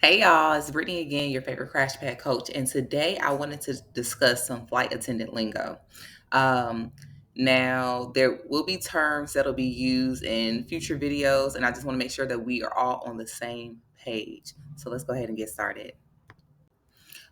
Hey y'all, it's Brittany again, your favorite Crashpad coach, and today I wanted to discuss some flight attendant lingo. Um, Now, there will be terms that'll be used in future videos, and I just want to make sure that we are all on the same page. So let's go ahead and get started.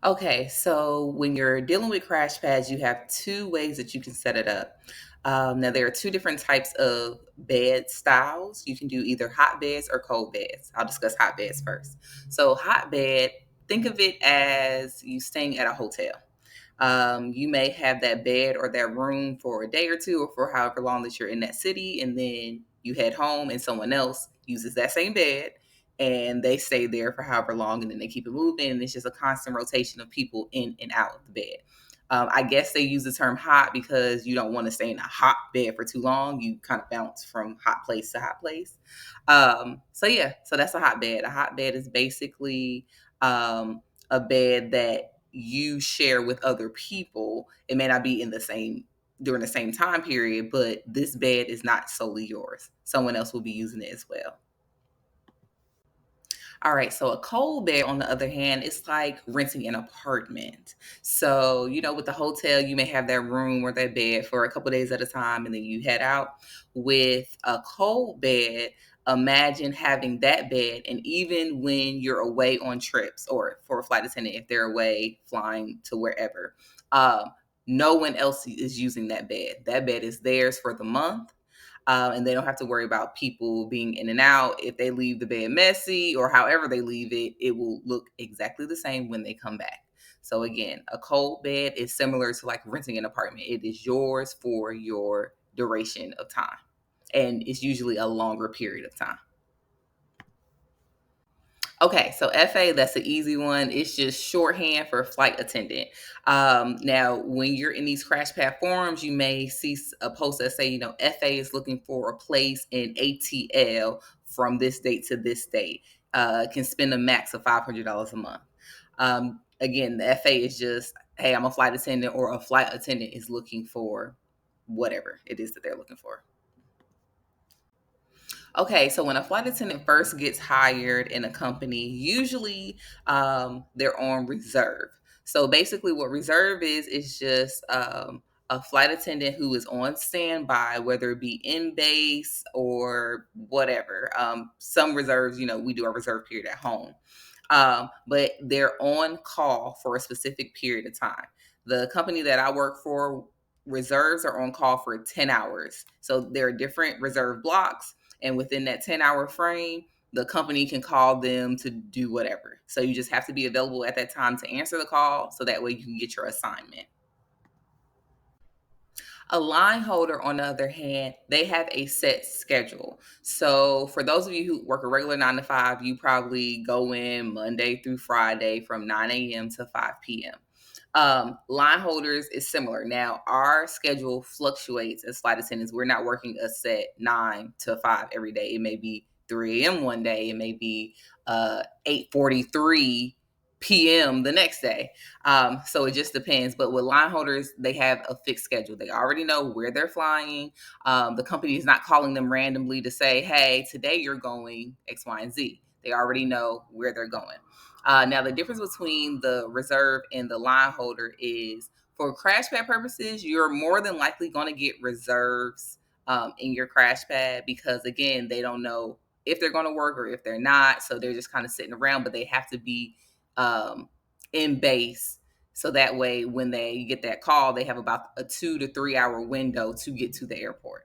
Okay, so when you're dealing with crash pads, you have two ways that you can set it up. Now, there are two different types of bed styles. You can do either hot beds or cold beds. I'll discuss hot beds first. So, hot bed, think of it as you staying at a hotel. You may have that bed or that room for a day or two, or for however long that you're in that city, and then you head home and someone else uses that same bed and they stay there for however long, and then they keep it moving, and it's just a constant rotation of people in and out of the bed. I guess they use the term hot because you don't want to stay in a hot bed for too long. You kind of bounce from hot place to hot place. So that's a hot bed. A hot bed is basically a bed that you share with other people. It may not be in the same during the same time period, but this bed is not solely yours. Someone else will be using it as well. All right, so a cold bed, on the other hand, it's like renting an apartment. So, with the hotel, you may have that room or that bed for a couple days at a time and then you head out. With a cold bed, imagine having that bed, and even when you're away on trips, or for a flight attendant, if they're away flying to wherever, um, no one else is using that bed. That bed is theirs for the month, and they don't have to worry about people being in and out. If they leave the bed messy or however they leave it, it will look exactly the same when they come back. So again, a cold bed is similar to like renting an apartment. It is yours for your duration of time, and it's usually a longer period of time. Okay, so FA, that's an easy one. It's just shorthand for flight attendant. Now, when you're in these crash pad forums, you may see a post that say, FA is looking for a place in ATL from this date to this date. Can spend a max of $500 a month. Again, the FA is just, hey, I'm a flight attendant, or a flight attendant is looking for whatever it is that they're looking for. Okay, so when a flight attendant first gets hired in a company, usually they're on reserve. So basically, what reserve is just a flight attendant who is on standby, whether it be in base or whatever. Some reserves, we do our reserve period at home, but they're on call for a specific period of time. The company that I work for, reserves are on call for 10 hours. So there are different reserve blocks, and within that 10-hour frame, the company can call them to do whatever. So you just have to be available at that time to answer the call, so that way you can get your assignment. A line holder, on the other hand, they have a set schedule. So for those of you who work a regular 9 to 5, you probably go in Monday through Friday from 9 a.m. to 5 p.m. Line holders is similar. Now, our schedule fluctuates as flight attendants. We're not working a set 9 to 5 every day. It may be 3 a.m. one day. It may be 8:43 p.m. the next day. So it just depends. But with line holders, they have a fixed schedule. They already know where they're flying. The company is not calling them randomly to say, hey, today you're going X, Y, and Z. They already know where they're going. Now, the difference between the reserve and the line holder is, for crash pad purposes, you're more than likely going to get reserves in your crash pad, because, again, they don't know if they're going to work or if they're not. So they're just kind of sitting around, but they have to be um, in base. So that way, when they get that call, they have about a 2 to 3 hour window to get to the airport.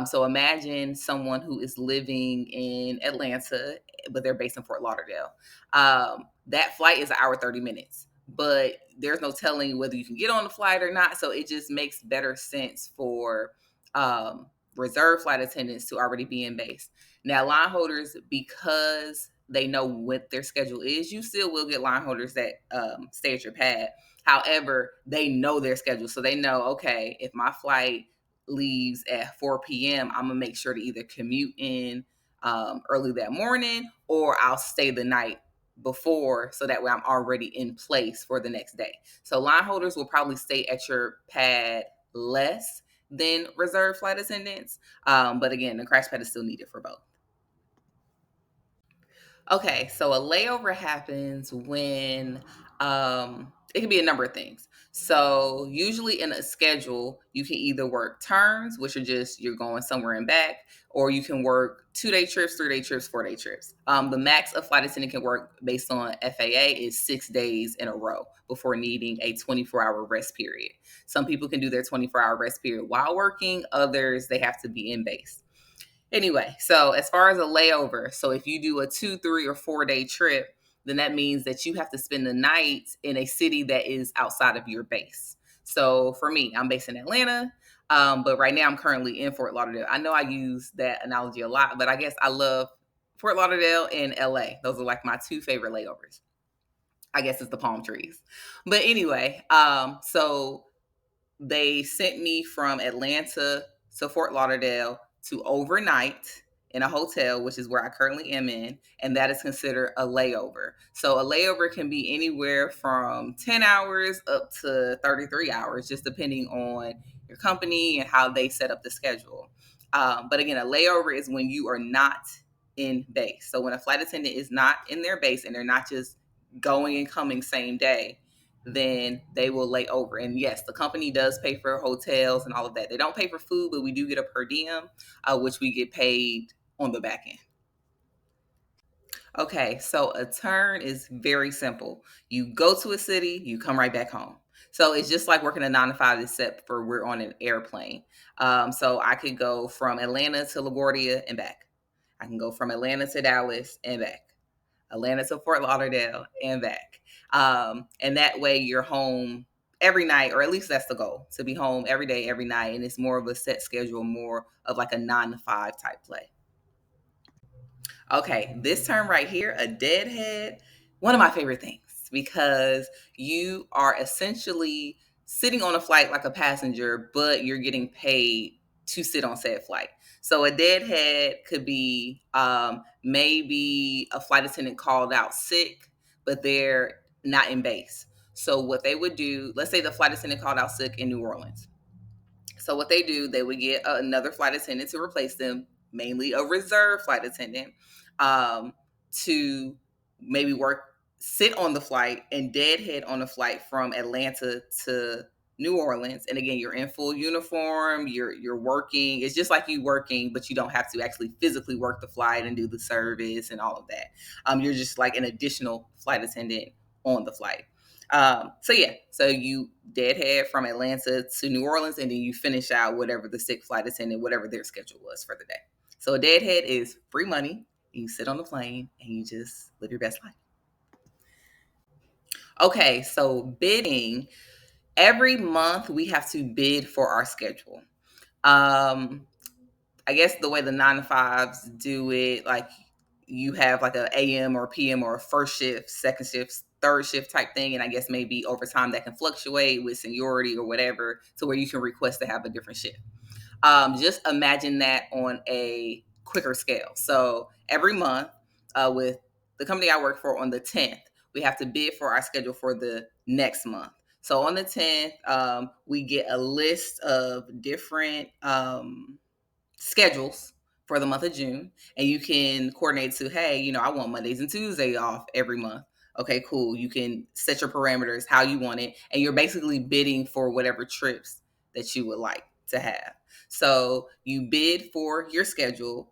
So imagine someone who is living in Atlanta, but they're based in Fort Lauderdale. That flight is an hour 30 minutes, but there's no telling whether you can get on the flight or not. So it just makes better sense for um, reserve flight attendants to already be in base. Now, line holders, because they know what their schedule is, you still will get line holders that stay at your pad. However, they know their schedule. So they know, okay, if my flight leaves at 4 p.m., I'm gonna make sure to either commute in early that morning, or I'll stay the night before, so that way I'm already in place for the next day. So line holders will probably stay at your pad less than reserve flight attendants. But again, the crash pad is still needed for both. Okay, so a layover happens when it can be a number of things. So usually in a schedule, you can either work turns, which are just you're going somewhere and back, or you can work 2 day trips, 3 day trips, 4 day trips. The max a flight attendant can work based on FAA is 6 days in a row before needing a 24-hour rest period. Some people can do their 24-hour rest period while working, others they have to be in base. Anyway, so as far as a layover, so if you do a 2, 3, or 4 day trip, then that means that you have to spend the night in a city that is outside of your base. So for me, I'm based in Atlanta, but right now I'm currently in Fort Lauderdale. I know I use that analogy a lot, but I guess I love Fort Lauderdale and LA. Those are like my two favorite layovers. I guess it's the palm trees. But anyway, so they sent me from Atlanta to Fort Lauderdale to overnight in a hotel, which is where I currently am in, and that is considered a layover. So a layover can be anywhere from 10 hours up to 33 hours, just depending on your company and how they set up the schedule. But again, a layover is when you are not in base. So when a flight attendant is not in their base and they're not just going and coming same day, then they will lay over. And yes, the company does pay for hotels and all of that. They don't pay for food, but we do get a per diem, which we get paid on the back end. Okay, so a turn is very simple. You go to a city, you come right back home. So it's just like working a 9 to 5, except for we're on an airplane. So I could go from Atlanta to LaGuardia and back. I can go from Atlanta to Dallas and back. Atlanta to Fort Lauderdale and back. And that way you're home every night, or at least that's the goal, to be home every day, every night. And it's more of a set schedule, more of like a 9 to 5 type play. Okay, this term right here, a deadhead, one of my favorite things because you are essentially sitting on a flight like a passenger, but you're getting paid to sit on said flight. So a deadhead could be maybe a flight attendant called out sick, but they're not in base. So what they would do, let's say the flight attendant called out sick in New Orleans. So what they do, they would get another flight attendant to replace them, mainly a reserve flight attendant, to maybe sit on the flight and deadhead on the flight from Atlanta to New Orleans. And again, you're in full uniform, you're working. It's just like you working, but you don't have to actually physically work the flight and do the service and all of that. You're just like an additional flight attendant on the flight. So yeah, so you deadhead from Atlanta to New Orleans, and then you finish out whatever the sick flight attendant, whatever their schedule was for the day. So a deadhead is free money. You sit on the plane and you just live your best life. Okay, so bidding. Every month we have to bid for our schedule. Um, I guess the way the 9 to 5s do it, like you have like a AM or PM or a first shift, second shift, third shift type thing, and I guess maybe over time that can fluctuate with seniority or whatever, to where you can request to have a different shift. Just imagine that on a quicker scale. So every month, with the company I work for, on the 10th, we have to bid for our schedule for the next month. So on the 10th, we get a list of different schedules for the month of June, and you can coordinate to, hey, I want Mondays and Tuesdays off every month. Okay, cool. You can set your parameters how you want it, and you're basically bidding for whatever trips that you would like to have. So you bid for your schedule,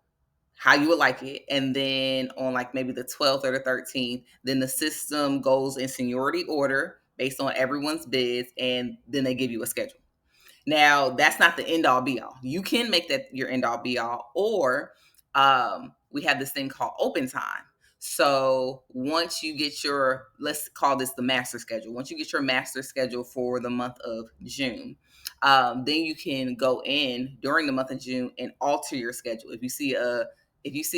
how you would like it, and then on like maybe the 12th or the 13th, then the system goes in seniority order based on everyone's bids, and then they give you a schedule. Now, that's not the end all be all. You can make that your end all be all, or we have this thing called open time. So once you get your, let's call this the master schedule. Once you get your master schedule for the month of June, then you can go in during the month of June and alter your schedule. If you see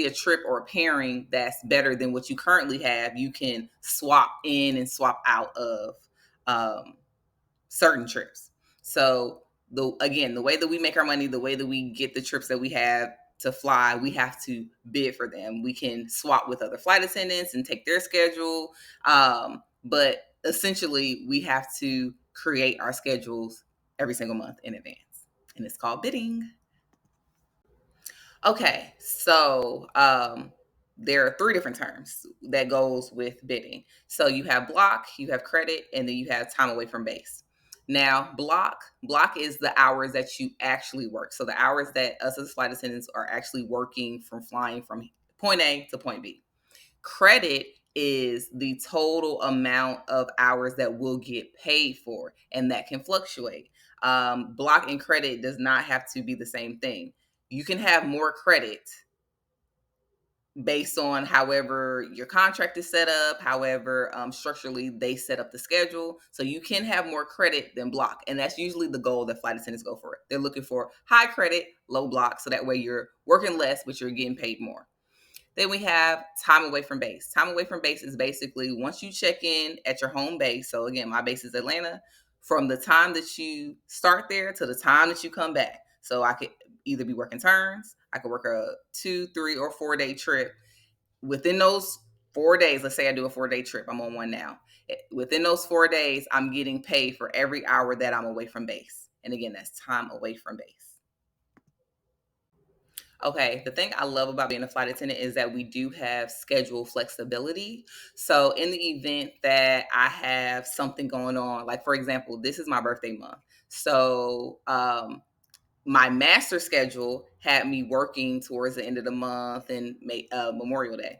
a trip or a pairing that's better than what you currently have, you can swap in and swap out of um, certain trips. So the way that we make our money, the way that we get the trips that we have to fly, we have to bid for them. We can swap with other flight attendants and take their schedule, but essentially we have to create our schedules every single month in advance, and it's called bidding. Okay, so there are three different terms that goes with bidding. So you have block, you have credit, and then you have time away from base. Now, block is the hours that you actually work. So the hours that us as flight attendants are actually working from flying from point A to point B. Credit is the total amount of hours that we'll get paid for, and that can fluctuate. Block and credit does not have to be the same thing. You can have more credit based on however your contract is set up, however structurally they set up the schedule. So you can have more credit than block. And that's usually the goal that flight attendants go for. They're looking for high credit, low block. So that way you're working less, but you're getting paid more. Then we have time away from base. Time away from base is basically once you check in at your home base. So again, my base is Atlanta. From the time that you start there to the time that you come back. So I could either be working turns, I could work a 2, 3, or 4 day trip. Within those 4 days, let's say I do a 4 day trip, I'm on one now. Within those 4 days, I'm getting paid for every hour that I'm away from base. And again, that's time away from base. Okay, the thing I love about being a flight attendant is that we do have schedule flexibility. So, in the event that I have something going on, like for example, this is my birthday month. So, my master schedule had me working towards the end of the month and Memorial Day.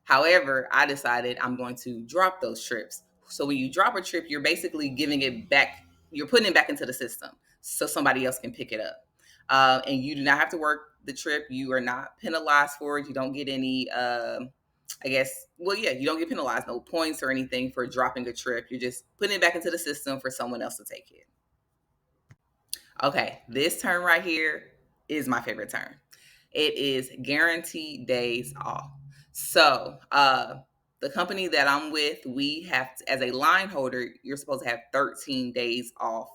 However, I decided I'm going to drop those trips. So when you drop a trip, you're basically giving it back, you're putting it back into the system so somebody else can pick it up. And you do not have to work the trip. You are not penalized for it. You don't get any, I guess, well, yeah, you don't get penalized, no points or anything for dropping a trip. You're just putting it back into the system for someone else to take it. Okay, this term right here is my favorite term. It is guaranteed days off. So, the company that I'm with, we have to, as a line holder, you're supposed to have 13 days off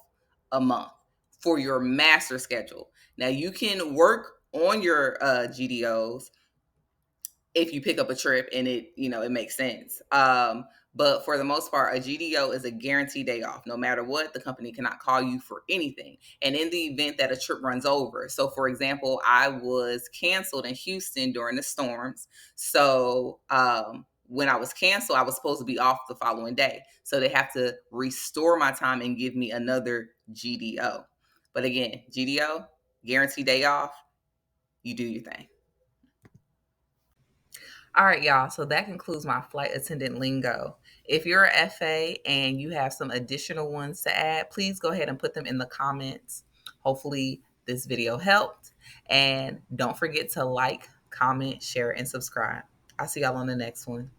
a month for your master schedule. Now, you can work on your GDOs if you pick up a trip and it makes sense. But for the most part, a GDO is a guaranteed day off. No matter what, the company cannot call you for anything. And in the event that a trip runs over, so for example, I was canceled in Houston during the storms. So when I was canceled, I was supposed to be off the following day. So they have to restore my time and give me another GDO. But again, GDO, guaranteed day off, you do your thing. All right, y'all. So that concludes my flight attendant lingo. If you're a FA and you have some additional ones to add, please go ahead and put them in the comments. Hopefully, this video helped. And don't forget to like, comment, share, and subscribe. I'll see y'all on the next one.